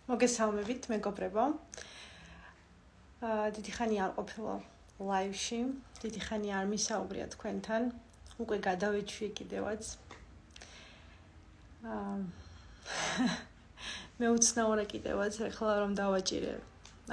მოგესალმებით, მეგობრებო. დიდი ხანი არ ყოფილა ლაივში, დიდი ხანი არ მისაუბრია თქვენთან. უკვე გადავეჩვიე კიდევაც. მე უცნაურა კიდევაც ახლა რომ დავაჭირე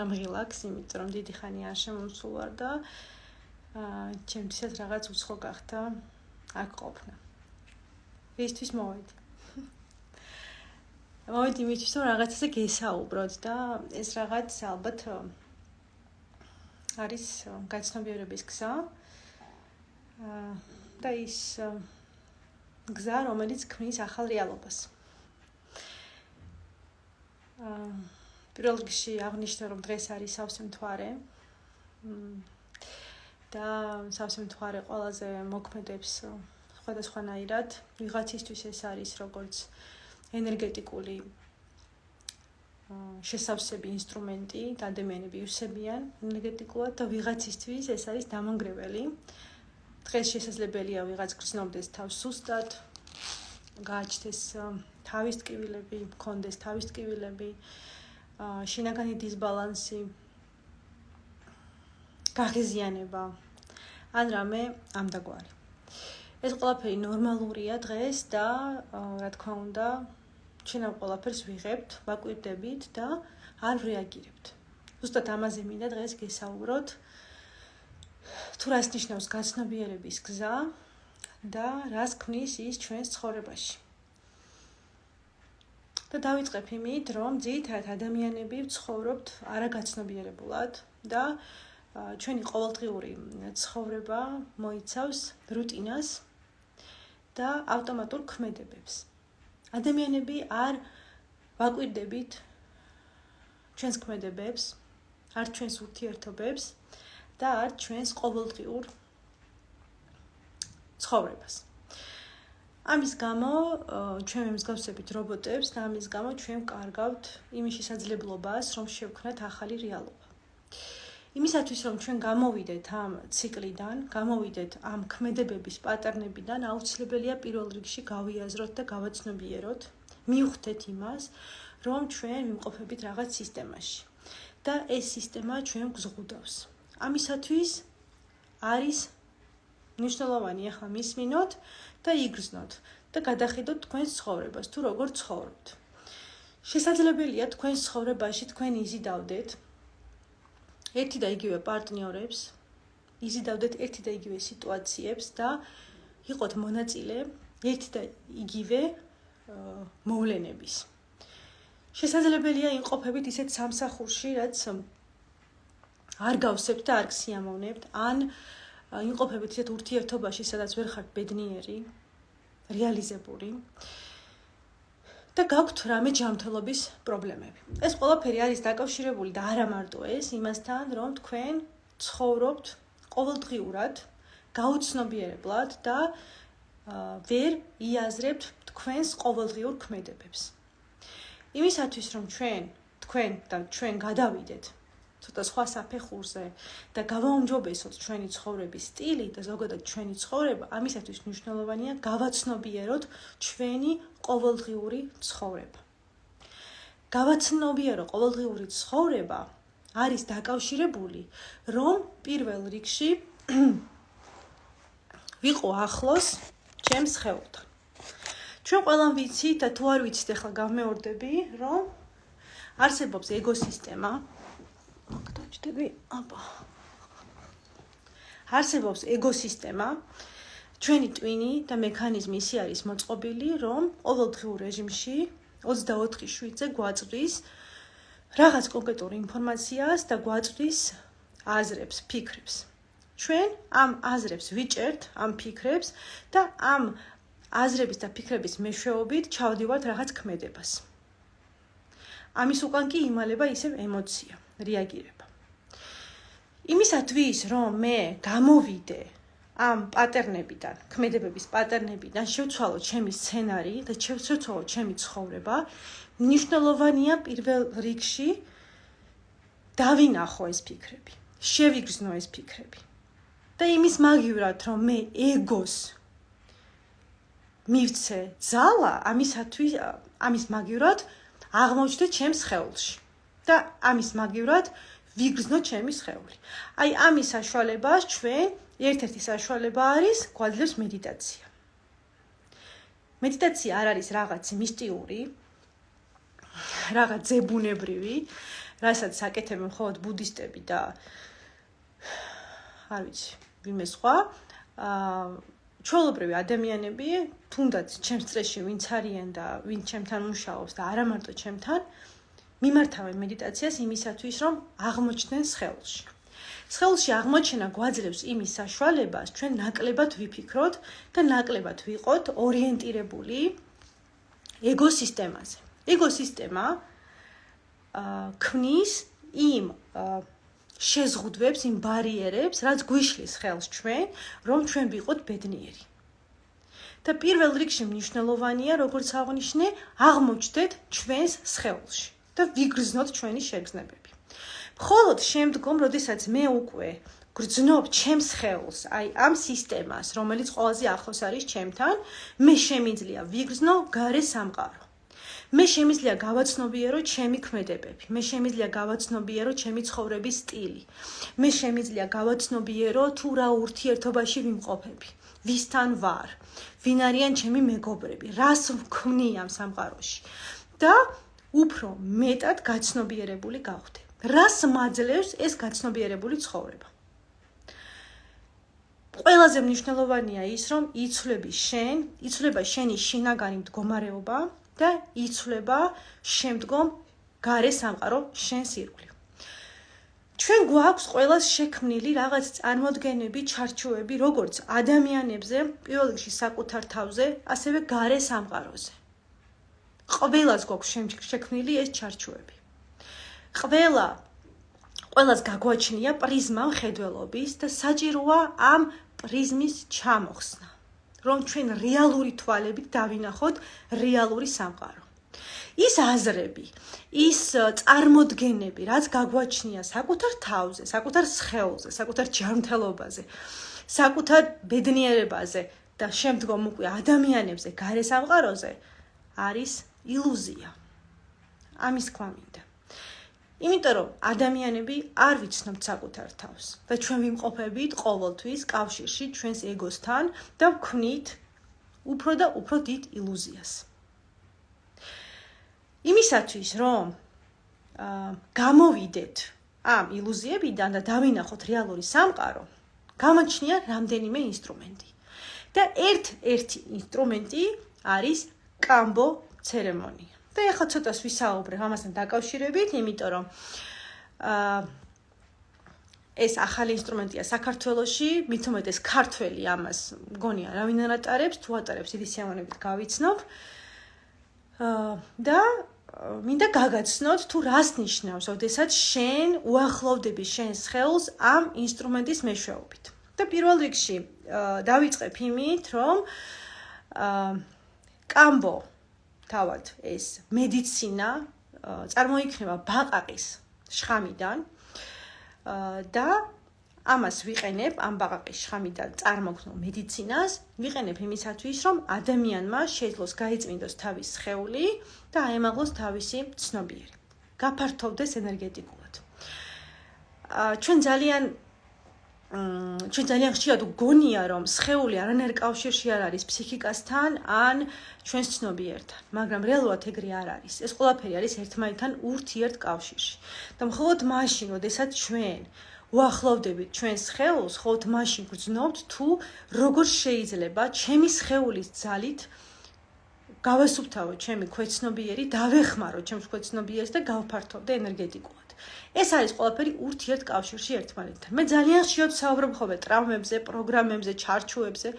ამ ღილაკს, იმიტომ რომ დიდი ხანი არ შემომსულ ვარ და ჩემთვისაც რაღაც უცხო გახდა აქ ყოფნა. ისთვის მოვედი. მოვედი იმისთვის რომ რაღაცაზე გესაუბროთ და ეს რაღაც ალბათ არის გაცნობიერების გზა და ის გზა რომელიც ქმნის ახალ რეალობას. პირველ რიგში აღნიშნე რომ დღეს არის სავსე მთვარე და სავსე მთვარე ყველაზე მოქმედებს სხვადასხვანაირად. ვიღაცისთვის ეს არის როგორც ენერგეტიკული შესავსები ინსტრუმენტი და ადამიანები ივსებიან ენერგეტიკულად და ვიღაცისთვის ეს არის დამანგრეველი. დღეს შესაძლებელია ვიღაც გრძნობდეს თავს სუსტად, გააჩნდეს თავის ტკივილები, მქონდეს თავის ტკივილები, შინაგანი დისბალანსი, გაღიზიანება, ან რამე ამდაგვარი. ეს ყველაფერი ნორმალურია დღეს და რა თქმა უნდა ჩვენ ამ ყველაფერს ვიღებთ, ვაკვირდებით და არ რეაგირებთ. ზუსტად ამაზე მინდა დღეს გესაუბროთ. თუ რას ნიშნავს გაცნობიერების გზა და რას ქმნის ის ჩვენს ცხოვრებაში. და დავიწყებ იმით, რომ ძირითადად ადამიანები ვცხოვრობთ არაგაცნობიერებულად და ჩვენი ყოველდღიური ცხოვრება მოიცავს რუტინას და ავტომატურ ქმედებებს. ადამიანები არ ვაკვირდებით ჩვენს ქმედებებს, არ ჩვენს ურთიერთობებს და არ ჩვენს ყოველდღიურ ცხოვრებას. ამის გამო ჩვენ ვემსგავსებით რობოტებს და ამის გამო ჩვენ ვკარგავთ იმის შესაძლებლობას, რომ შევქმნათ ახალი რეალობა. იმისათვის, რომ ჩვენ გამოვიდეთ ამ ციკლიდან, გამოვიდეთ ამ ქმედებების პატერნებიდან, აუცილებელია პირველ რიგში გავიაზროთ და გავაცნობიეროთ, მივხვდეთ იმას, რომ ჩვენ ვიმყოფებით რაღაც სისტემაში და ეს სისტემა ჩვენ გვზღუდავს. ამისათვის არის მნიშვნელოვანი ახლა მისმინოთ და იგრძნოთ და გადახედოთ თქვენს ცხოვრებას, თუ როგორ ცხოვრობთ. შესაძლებელია თქვენს ცხოვრებაში თქვენ იზიდავდეთ ერთი და იგივე პარტნიორებს, იზიდავდეთ ერთი და იგივე სიტუაციებს და იყოთ მონაწილე ერთი და იგივე მოვლენების. შესაძლებელია იმყოფებით ისეთ სამსახურში, რაც არ გავსებთ და არ გსიამოვნებთ, ან იმყოფებით ისეთ ურთიერთობაში, სადაც ვერ ხართ ბედნიერი, რეალიზებული და გაქვთ რამე ჯანმრთელობის პრობლემები. ეს ყველაფერი არის დაკავშირებული და არა მარტო ეს, იმასთან, რომ თქვენ ცხოვრობთ ყოველდღიურად, გაუცნობიერებლად და ვერ იაზრებთ თქვენს ყოველდღიურ ქმედებებს. იმისათვის, რომ თქვენ და ჩვენ გადავიდეთ ცოტა სხვა საფეხურზე და გავაუმჯობესოთ ჩვენი ცხოვრების სტილი და ზოგადად ჩვენი ცხოვრება, ამისათვის მნიშვნელოვანია გავაცნობიეროთ ჩვენი ყოველდღიური ცხოვრება. გავაცნობიერო ყოველდღიური ცხოვრება არის დაკავშირებული, რომ პირველ რიგში ვიყო ახლოს ჩემს სხეულთან. ჩვენ ყველამ ვიცით და თუ არ ვიცით, ახლა გამეორდები, რომ არსებობს ეგოსისტემა. არსებობს ეგოსისტემა, ჩვენი ტვინი და მექანიზმი ისე არის მოწყობილი, რომ ყოველდღიურ რეჟიმში 24/7-ზე გვაწვდის რაღაც კონკრეტულ ინფორმაციას და გვაწვდის აზრებს, ფიქრებს. ჩვენ ამ აზრებს ვიჭერთ, ამ ფიქრებს და ამ აზრების და ფიქრების მეშვეობით ჩავდივართ რაღაც ქმედებას. ამის უკან კი იმალება ისევ ემოცია, რეაგირება. იმისათვის, რომ მე გამოვიდე ამ პატერნებიდან, ქმედებების პატერნებიდან, შევცვალო ჩემი სცენარი და შევცვალო ჩემი ცხოვრება, მნიშვნელოვანია პირველ რიგში დავინახო ეს ფიქრები, შევიგრძნო ეს ფიქრები. და იმის მაგივრად, რომ მე ეგოს მივცე ძალა, ამის მაგივრად აღმოჩნდეთ ჩემს სხეულში და ამის მაგივრად ვიგრძნოთ ჩემი სხეული. აი ამის საშუალებას ჩვენ ერთ-ერთი საშუალება არის გვაძლევს მედიტაცია. მედიტაცია არ არის რაღაც მისტიური, რაღაც ზებუნებრივი, რასაც აკეთებენ მხოლოდ ბუდისტები და არ ვიცი, ვინმე სხვა. ჩვეულებრივი ადამიანები, თუნდაც ჩემს წრეში ვინც არიან და ვინც ჩემთან მუშაობს და არა მარტო ჩემთან, მიმართავენ მედიტაციას იმისათვის, რომ აღმოჩნდნენ სხეულში. სხეულში აღმოჩენა გვაძლევს იმის საშუალებას, ჩვენ ნაკლებად ვიფიქროთ და ნაკლებად ვიყოთ ორიენტირებული ეგოსისტემაზე. ეგოსისტემა ქმნის იმ შეზღუდვებს, იმ ბარიერებს, რაც გვიშლის ხელს ჩვენ, რომ ჩვენ ვიყოთ ბედნიერი. და პირველ რიგში მნიშვნელოვანია, როგორც აღნიშნე, აღმოჩნდეთ ჩვენს სხეულში და ვიგრძნოთ ჩვენი შეგრძნებები. მხოლოდ შემდგომ, როდესაც მე უკვე გრძნობ ჩემს სხეულს, აი ამ სისტემას, რომელიც ყველაზე ახლოს არის ჩემთან, მე შემიძლია ვიგრძნო გარე სამყარო. მე შემიძლია გავაცნობიერო ჩემი ქმედებები, მე შემიძლია გავაცნობიერო ჩემი ცხოვრების სტილი, მე შემიძლია გავაცნობიერო თუ რა ურთიერთობაში ვიმყოფები, ვისთან ვარ, ვინ არიან ჩემი მეგობრები, რას ვქმნი ამ სამყაროში და უფრო მეტად გაცნობიერებული გავხდე. რას მაძლევს ეს გაცნობიერებული ცხოვრება? ყველაზე მნიშვნელოვანია ის, რომ იცვლება შენი შინაგანი მდგომარეობა და იცვლება შემდგომ გარე სამყარო შენს ირგვლივ. ჩვენ გვაქვს ყველას შექმნილი რაღაც წარმოდგენები, ჩარჩოები, როგორც ადამიანებზე, პირველ რიგში საკუთარ თავზე, ასევე გარე სამყაროზე. ყველას გვაქვს შექმნილი ეს ჩარჩოები. ყველას გაგვაჩნია პრიზმა მხედველობის და საჭიროა ამ პრიზმის ჩამოხსნა, რომ ჩვენ რეალური თვალებით დავინახოთ რეალური სამყარო. ის აზრები, ის წარმოდგენები, რაც გაგვაჩნია საკუთარ თავზე, საკუთარ სხეულზე, საკუთარ ჯანმრთელობაზე, საკუთარ ბედნიერებაზე და შემდგომ უკვე ადამიანებზე, გარე სამყაროზე, არის ილუზია. ამის თქვა მინდა. იმიტომ რომ ადამიანები არ ვიცნობთ საკუთარ თავს და ჩვენ ვიმყოფებით ყოველთვის კავშირში ჩვენს ეგოსთან და ვქმნით უფრო და უფრო დიდ ილუზიას. იმისათვის რომ გამოვიდეთ ამ ილუზიებიდან და დავინახოთ რეალური სამყარო, გამოჩნია რამდენიმე ინსტრუმენტი. და ერთ-ერთი ინსტრუმენტი არის კამბო ცერემონია. და ეხლა ცოტას ვისაუბრებ ამასთან დაკავშირებით, იმიტომ რომ ეს ახალი ინსტრუმენტია საქართველოში, მით უმეტეს ქართველი ამას მგონია რა ვინ ატარებს, თუ ატარებს დიდი სიამოვნებით გავიცნობ. და მინდა გაგაცნოთ თუ რას ნიშნავს, ოდესაც შენ უახლოვდები შენს ხელს ამ ინსტრუმენტის მეშვეობით. და პირველ რიგში დავიწყებ იმით, რომ კამბო თავად ეს მედიცინა წარმოიქმნება ბაყაყის შხამიდან და ამას ვიყენებ ამ ბაყაყის შხამიდან წარმოქმნილ მედიცინას ვიყენებ იმისათვის, რომ ადამიანმა შეძლოს გაიწმინდოს თავის სხეული და აემაღლოს თავისი ცნობიერი, გაფართოვდეს ენერგეტიკულად. ჩვენ ძალიან ხშირად გგონია, რომ სხეული არანაირ კავშირში არ არის ფსიქიკასთან ან ჩვენს ცნობიერთან, მაგრამ რეალურად ეგრე არ არის. ეს ყველაფერი არის ერთმანეთთან ურთიერთ კავშირში. და მხოლოდ მაშინ, როდესაც ჩვენ უახლოვდებით ჩვენს სხეულს, მხოლოდ მაშინ გრძნობთ თუ როგორ შეიძლება ჩემი სხეულის ძალით გავასუფთავო ჩემი ქვეცნობიერი, დავეხმარო ჩემს ქვეცნობიერს და გავფართოვდე ენერგეტიკულად. ეს არის ყველაფერი ურთიერთ კავშირში ერთმანეთთან. მე ძალიან ხშირად ვსაუბრობ ხოლმე ტრავმებზე, პროგრამებზე, ჩარჩოებზე.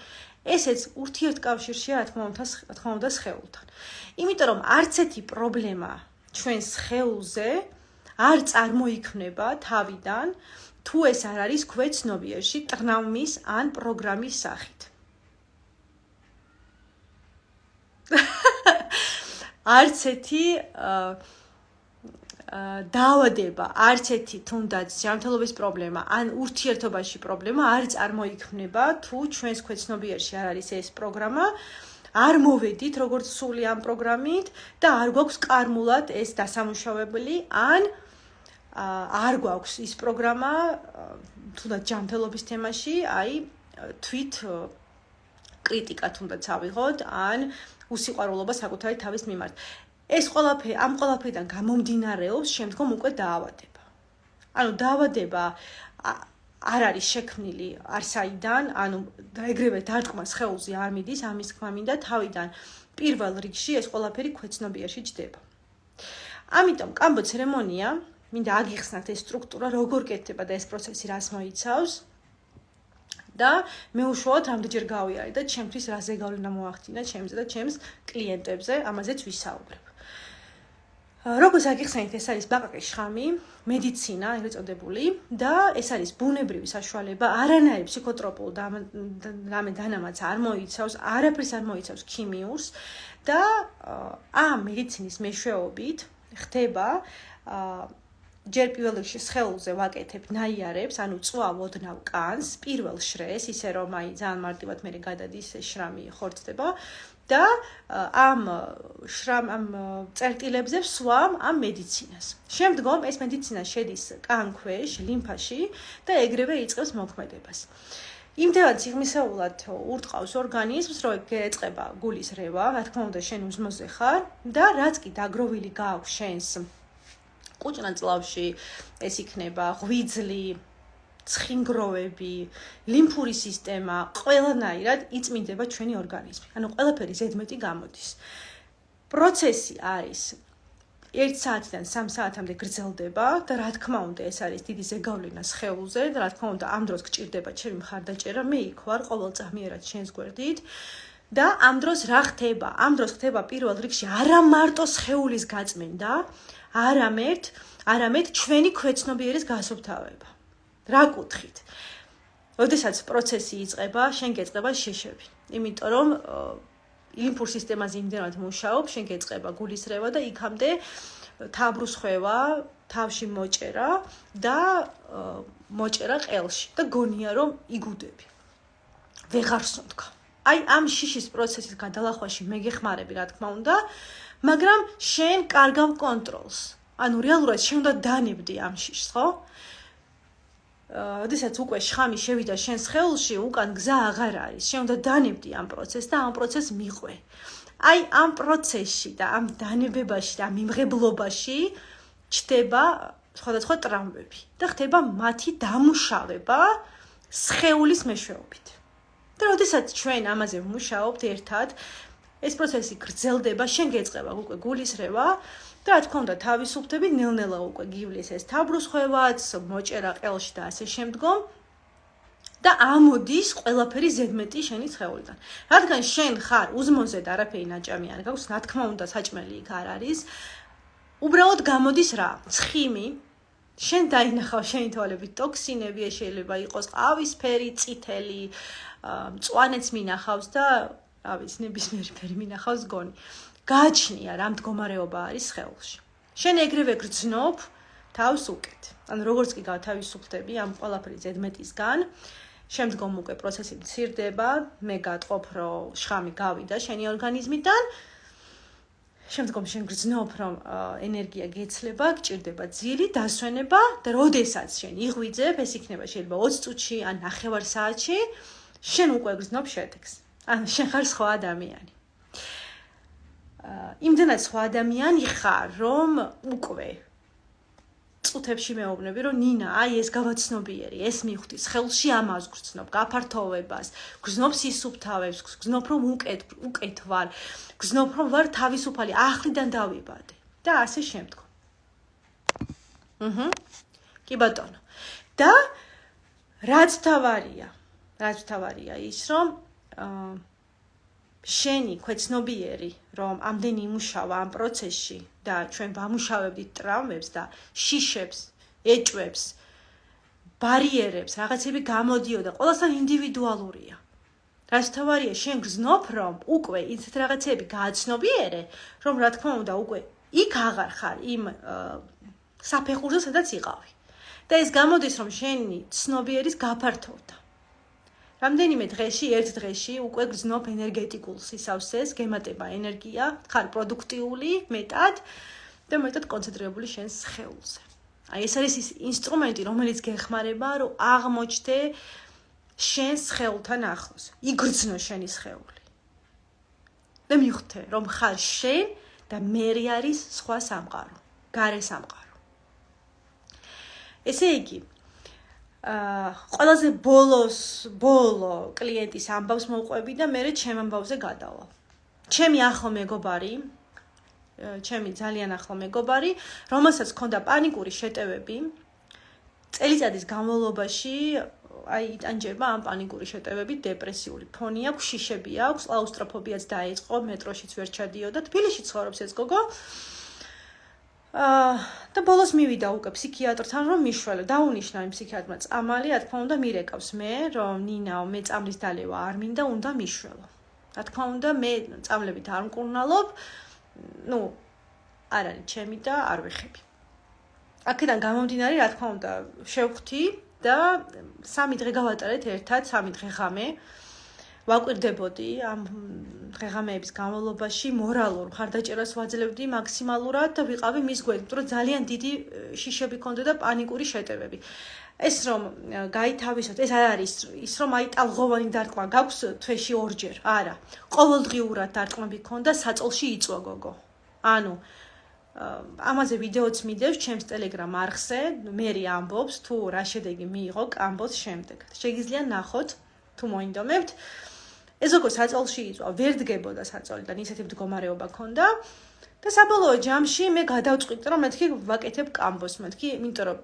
ესეც ურთიერთ კავშირშია, რა თქმა უნდა, სხეულთან. იმიტომ რომ არც ერთი პრობლემა ჩვენს სხეულზე არ წარმოიქმნება თავიდან, თუ ეს არ არის ქვეცნობიერში ტრამვის ან პროგრამის სახით. არც ერთი დაავადება, არც ერთი თუნდაც ჯანმრთელობის პრობლემა ან ურთიერთობაში პრობლემა არ წარმოიქმნება თუ ჩვენს ქვეცნობიერში არ არის ეს პროგრამა არ მოვედით როგორც სული ამ პროგრამით და არ გვაქვს კარმულად ეს დასამუშავებელი ან არ გვაქვს ის პროგრამა თუნდაც ჯანმრთელობის თემაში, აი თვით კრიტიკა თუნდაც ავიღოთ ან უსიყვარულობა საკუთარი თავის მიმართ. ეს ამ ყველაფერიდან გამომდინარეობს შემდგომ უკვე დაავადება. ანუ დაავადება არ არის შექმნილი არსაიდან, ანუ ეგრევე დარტყმა სხეულზე არ მიდის, ამის თქმა მინდა თავიდან პირველ რიგში ეს ყველაფერი ქვეცნობიერში ჯდება. ამიტომ კამბო ცერემონია მინდა აგიხსნათ ეს სტრუქტურა როგორ კეთდება და ეს პროცესი რას მოიცავს და მე უშუალოდ რამდენჯერ გავიარე და ჩემთვის რა ზეგავლენა მოახდინა ჩემზე და ჩემს კლიენტებზე, ამაზეც ვისაუბრებ. როგორც აგიხსენეთ, ეს არის ბაყაყის შხამი, მედიცინა, ეგრეთ წოდებული და ეს არის ბუნებრივი საშუალება, არანაირ ფსიქოტროპულ რამე დანამატს არ მოიცავს, არაფერს არ მოიცავს ქიმიურს და ამ მედიცინის მეშვეობით ხდება ჯერ პირველ რიგში სხეულზე ვაკეთებ ნაიარებს, ანუ წვა ოდნავ კანს, პირველ შრეს, ისე რომ აი ძალიან მარტივად მე გადადის ეს შრამი ხორცდება და ამ წერტილებზე ვსვამ ამ მედიცინას. შემდგომ ეს მედიცინა შედის კან ქვეშ, ლიმფაში და ეგრევე იწყებს მოქმედებას. იმდენად სიღრმისეულად ურტყავს ორგანიზმს, რომ ეწყება გულის რევა, რა თქმა უნდა შენ უსმოზე ხარ და რაც კი დაგროვილი გააქვს შენს კუჭნაწლავში, ეს იქნება ღვიძლი, ცხინგროვები, ლიმფური სისტემა, ყველანაირად იწმინდება ჩვენი ორგანიზმი. ანუ ყველაფერი ზედმეტი გამოდის. პროცესი არის 1 საათიდან 3 საათამდე გრძელდება და რა თქმა უნდა ეს არის დიდი ზეგავლენა სხეულზე და რა თქმა უნდა ამ დროს გჭირდება ჩემი მხარდაჭერა, მე იქ ვარ ყოველწამიერად შენს გვერდით და ამ დროს რა ხდება? ამ დროს ხდება პირველ რიგში არა მარტო სხეულის გაწმენდა, არამედ ჩვენი ქვეცნობიერის გასუფთავება. რა კუთხით? როდესაც პროცესი იწყება, შენ გეწყება შეშები. იმიტომ რომ ლიმფურ სისტემაზე იმდენად მუშაობ, შენ გეწყება გულისრევა და იქამდე თაბრუსხვევა, თავში მოჭერა და მოჭერა ყელში და გონია რომ იგუდები. ვეღარ სუნთქა. აი ამ შიშის პროცესის გადალახვაში მე გეხმარები, რა თქმა უნდა, მაგრამ შენ კარგავ კონტროლს. ანუ რეალურად შენ უნდა დანებდი ამ შიშს, ხო? როდესაც უკვე შხამი შევიდა შენ სხეულში, უკან გზა აღარ არის. შენ უნდა დანებდი ამ პროცესს და ამ პროცესს მიყვე. აი ამ პროცესში და ამ დანებებაში და ამ მიმღებლობაში ჩდება სხვადასხვა ტრავმები და ხდება მათი დამუშავება სხეულის მეშვეობით. და როდესაც ჩვენ ამაზე ვმუშაობთ ერთად, ეს პროცესი გრძელდება, შენ გეწყება უკვე გულისრევა და რა თქმა უნდა თავისუფლდები ნელ-ნელა უკვე გივლის ეს თაბრუსხვევაც, მოჭერა ყელში და ასე შემდგომ და ამოდის ყველაფერი ზედმეტი შენი სხეულიდან. რადგან შენ ხარ უზმოზე და არაფერი ნაჭამი არ გაქვს, რა თქმა უნდა საჭმელი იქ არ არის. უბრალოდ გამოდის რა? ცხიმი, შენ დაინახავ შენი თვალებით ტოქსინები, შეიძლება იყოს ყავისფერი, წითელი, მწვანეც მინახავს და რა ვიცი, ნებისმიერი ფერი მინახავს გონი. გააჩნია რა მდგომარეობა არის სხეულში. შენ ეგრევე გრძნობ თავს უკეთ. ანუ როგორც კი გათავისუფლდები ამ ყველაფერი ზედმეტისგან, შემდგომ უკვე პროცესი მცირდება, მე გატყობ, რომ შხამი გავიდა შენი ორგანიზმიდან. შემდგომ შენ გრძნობ, რომ ენერგია გეცლება, გჭირდება ძილი, დასვენება და როდესაც შენ იღვიძებ, ეს იქნება შეიძლება 20 წუთში ან 9 საათში, შენ უკვე გრძნობ შედეგს. ანუ შენ ხარ სხვა ადამიანი. იმდენად სხვა ადამიანი ხარ, რომ უკვე წუთებში მეუბნები, რომ ნინა, აი ეს გავაცნობიერი, ეს მივხვდი, სხეულში ამას გრძნობ, გაფართოვებას, გრძნობ სისუფთავებს, გრძნობ რომ უკეთ ვარ, გრძნობ რომ ვარ თავისუფალი, ახლიდან დავიბადე და ასე შემდგომ. კი ბატონო. და რაც თავარია ის, რომ შენი ქვეცნობიერი, რომ ამდენი იმუშავა ამ პროცესში და ჩვენ ვამუშავებდით ტრავმებს და შიშებს, ეჭვებს, ბარიერებს, რაღაცები გამოდიოდა, ყველასთან ინდივიდუალურია. რაც თავარია, შენ გრძნობ, რომ უკვე ისეთ რაღაცები გააცნობიერე, რომ რა თქმა უნდა უკვე იქ აღარ ხარ იმ საფეხურზე, სადაც იყავი. და ეს გამოდის, რომ შენი ცნობიერის გაფართოვდა. რამდენიმე დღეში, ერთ დღეში უკვე გზნობ ენერგეტიკულ სისავსეს, გემატება ენერგია, ხარ პროდუქტიული მეტად და მეტად კონცენტრირებული შენს სხეულზე. აი ეს არის ის ინსტრუმენტი, რომელიც გეხმარება, რომ აღმოჩნდე შენს სხეულთან ახლოს. იგრძნო შენი სხეული. და მიხვდე, რომ ხარ შენ და მერი არის სხვა სამყარო, გარე სამყარო. ესე იგი, ყველაზე ბოლო კლიენტის ამბავს მოვყვები და მე ჩემ ამბავზე გადავალ. ჩემი ახლო მეგობარი, ჩემი ძალიან ახლო მეგობარი, რომელსაც ჰქონდა პანიკური შეტევები, წელიწადის განმავლობაში აი იტანჯება ამ პანიკური შეტევებით, დეპრესიული ფონი აქვს, შიშები აქვს, კლაუსტროფობიაც დაიწყო, მეტროშიც ვერ ჩადიოდა, თბილისში ცხოვრობს ეს გოგო. და ბოლოს მივიდა უკვე ფსიქიატრთან, რომ მიშველო, დაუნიშნა იმ ფსიქიატრმა წამალი, რა თქმა უნდა, მირეკავს მე, რომ ნინაო, მე წამლის დალევა არ მინდა, უნდა მიშველო. რა თქმა უნდა, მე წამლებით არ მკურნალობ, არ არის ჩემი და არ ვეხები. აქედან გამომდინარე, რა თქმა უნდა, შევხვდი და 3 დღე გავატარეთ ერთად, 3 დღე ღამე. ვაკვირდებოდი ამ დღეღამეების განმავლობაში, მორალურ მხარდაჭერას ვაძლევდი მაქსიმალურად და ვიყავი მის გვერდით, რომ ძალიან დიდი შიშები ქონდა და პანიკური შეტევები. ეს რომ გაითავისოთ, ეს არ არის ის რომ აი ტალღოვანი დარტყმა გაქვს თვეში 2 ჯერ, არა. ყოველდღიურად დარტყმები ქონდა, საწოლში იწვა გოგო. ანუ ამაზე ვიდეოც მიდევს ჩემს Telegram არხზე, მერი ამბობს თუ რა შედეგი მიიღო კამბოს შემდეგ. შეგიძლია ნახოთ თუ მოინდომებთ. ეს გოგო საწოლში იწვა, ვერ დგებოდა საწოლიდან, ისეთი მდგომარეობა ქონდა და საბოლოო ჯამში მე გადავწყვიტე რომ მეთქი ვაკეთებ კამბოს, მეთქი, იმიტომ რომ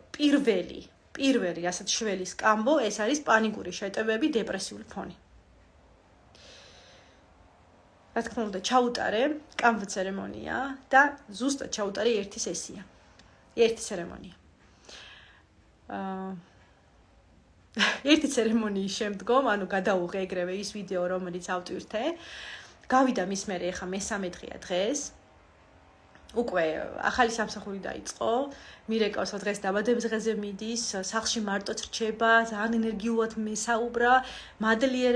პირველი ასეთ შველის კამბო ეს არის პანიკური შეტევები, დეპრესიული ფონი. რა თქმა უნდა, ჩაუტარე კამბო ცერემონია და ზუსტად ჩაუტარე ერთი სესია. ერთი ცერემონია. ერთი ცერემონიის შემდგომ, ანუ გადაუღე ეგრევე ის ვიდეო, რომელიც ავტვირთე. გავიდა მის მერე ახლა მე-3 დღეა დღეს. უკვე ახალი სამსახური დაიწყო. მირეკავს დღეს დაბადების დღეზე მიდის, სახლში მარტოც რჩება, ძალიან ენერგიულად მესაუბრა, მადლიერება